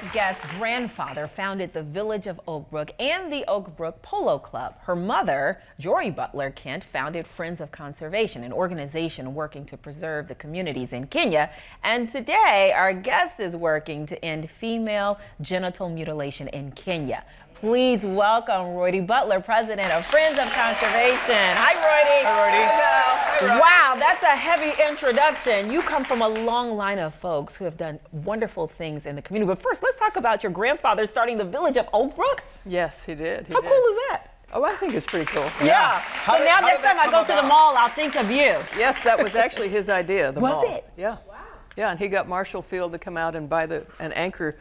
next guest's grandfather founded the village of Oakbrook and the Oakbrook Polo Club. Her mother, Reute Butler Kent, founded Friends of Conservation, an organization working to preserve the communities in Kenya. And today, our guest is working to end female genital mutilation in Kenya. Please welcome Reute Butler, president of Friends of Conservation. Hi, Reute. Hi, Reute. Wow, that's a heavy introduction. You come from a long line of folks who have done wonderful things in the community. But first, let's talk about your grandfather starting the village of Oakbrook. Yes, he did. How cool is that? Oh, I think it's pretty cool. Yeah. So now next time I go to the mall, I'll think of you. Yes, that was actually his idea, the mall. Was it? Yeah. Wow. Yeah, and he got Marshall Field to come out and anchor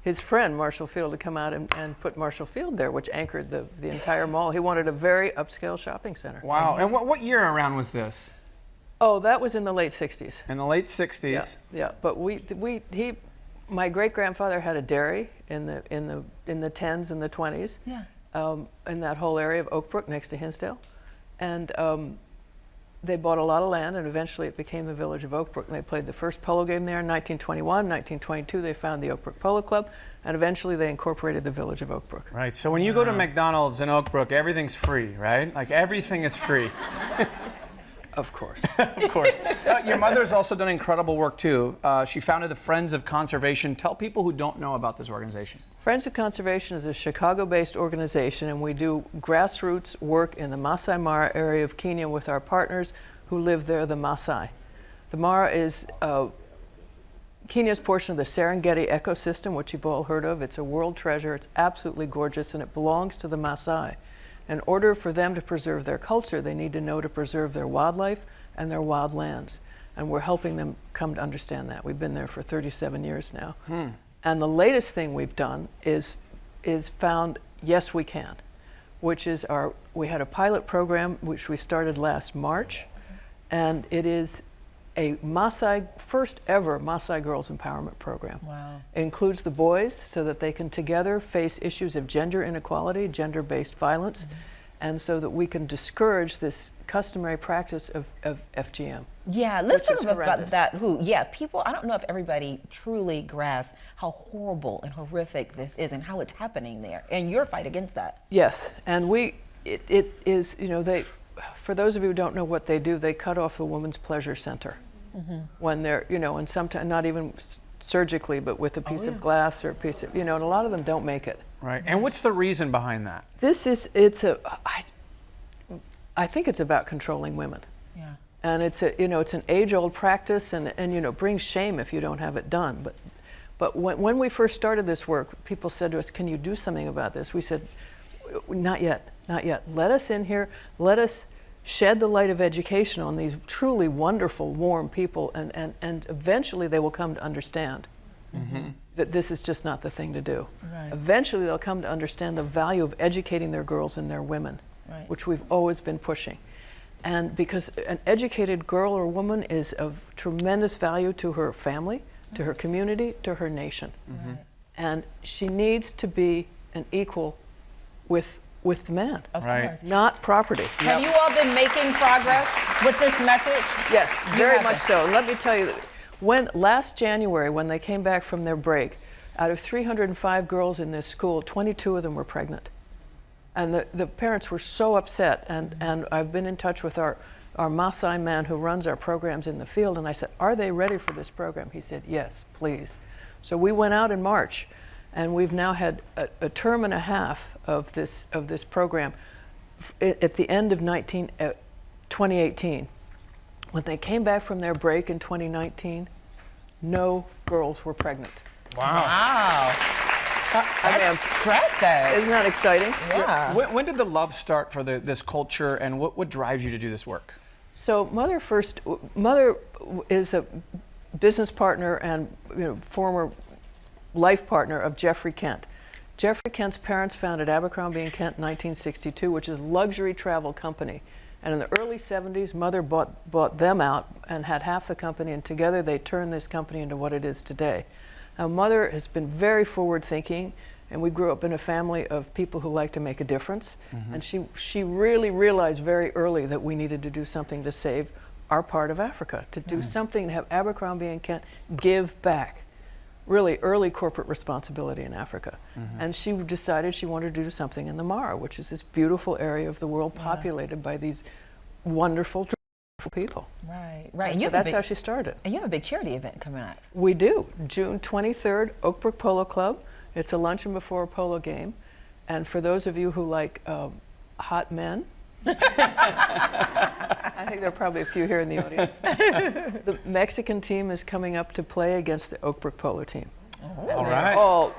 his friend Marshall Field to come out and put Marshall Field there, which anchored the entire mall. He wanted a very upscale shopping center. Wow. And what year around was this? Oh, that was in the late 60s. In the late 60s. Yeah. But my great grandfather had a dairy in the 10s and the 20s. Yeah. In that whole area of Oakbrook next to Hinsdale, and they bought a lot of land, and eventually it became the village of Oakbrook. And they played the first polo game there in 1921. 1922, they founded the Oakbrook Polo Club, and eventually they incorporated the village of Oakbrook. Right. So when you go to McDonald's in Oakbrook, everything's free, right? Like everything is free. Of course. Of course. Your mother's also done incredible work too. She founded the Friends of Conservation. Tell people who don't know about this organization. Friends of Conservation is a Chicago-based organization, and we do grassroots work in the Masai Mara area of Kenya with our partners who live there, the Masai. The Mara is Kenya's portion of the Serengeti ecosystem, which you've all heard of. It's a world treasure. It's absolutely gorgeous, and it belongs to the Masai. In order for them to preserve their culture, they need to know to preserve their wildlife and their wildlands. And we're helping them come to understand that. We've been there for 37 years now. And the latest thing we've done is found Yes We Can, which is we had a pilot program which we started last March, and it is a first ever Maasai Girls Empowerment Program. Wow. It includes the boys so that they can together face issues of gender inequality, gender-based violence, and so that we can discourage this customary practice of FGM. Yeah, let's talk about horrendous. that. People, I don't know if everybody truly grasps how horrible and horrific this is and how it's happening there, and your fight against that. Yes, and it is, for those of you who don't know what they do, they cut off the woman's pleasure center. When they're, and sometimes not even surgically, but with a piece of glass or a piece of, and a lot of them don't make it. Right. And what's the reason behind that? I think it's about controlling women. Yeah. And it's an age-old practice, and brings shame if you don't have it done. But when we first started this work, people said to us, "Can you do something about this?" We said, "Not yet, not yet. Let us in here. Let us shed the light of education on these truly wonderful, warm people, and eventually they will come to understand that this is just not the thing to do. Right. Eventually they'll come to understand the value of educating their girls and their women, which we've always been pushing. And because an educated girl or woman is of tremendous value to her family, to her community, to her nation. And she needs to be an equal with the man. Of course. Not property. Have you all been making progress with this message? Yes, very much so. And let me tell you, last January, when they came back from their break, out of 305 girls in this school, 22 of them were pregnant. And the parents were so upset, and I've been in touch with our Maasai man who runs our programs in the field, and I said, "Are they ready for this program?" He said, "Yes, please." So we went out in March, and we've now had a term and a half of this program at the end of 2018. When they came back from their break in 2019, no girls were pregnant. Wow. That's drastic. Isn't that exciting? Yeah. When did the love start for this culture, and what drives you to do this work? So Mother is a business partner and former life partner of Jeffrey Kent. Jeffrey Kent's parents founded Abercrombie & Kent in 1962, which is a luxury travel company. And in the early 70s, Mother bought them out and had half the company, and together they turned this company into what it is today. Now, Mother has been very forward-thinking, and we grew up in a family of people who like to make a difference. And she really realized very early that we needed to do something to save our part of Africa, to do something to have Abercrombie & Kent give back really early corporate responsibility in Africa. And she decided she wanted to do something in the Mara, which is this beautiful area of the world populated by these wonderful people. Right, right. And so that's how she started. And you have a big charity event coming up. We do. June 23rd, Oakbrook Polo Club. It's a luncheon before a polo game. And for those of you who like hot men, I think there are probably a few here in the audience. The Mexican team is coming up to play against the Oakbrook Polo team. All right. All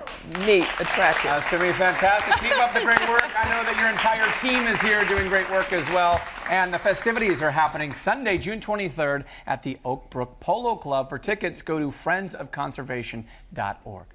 neat, attractive. That's going to be fantastic. Keep up the great work. I know that your entire team is here doing great work as well. And the festivities are happening Sunday, June 23rd at the Oakbrook Polo Club. For tickets, go to friendsofconservation.org.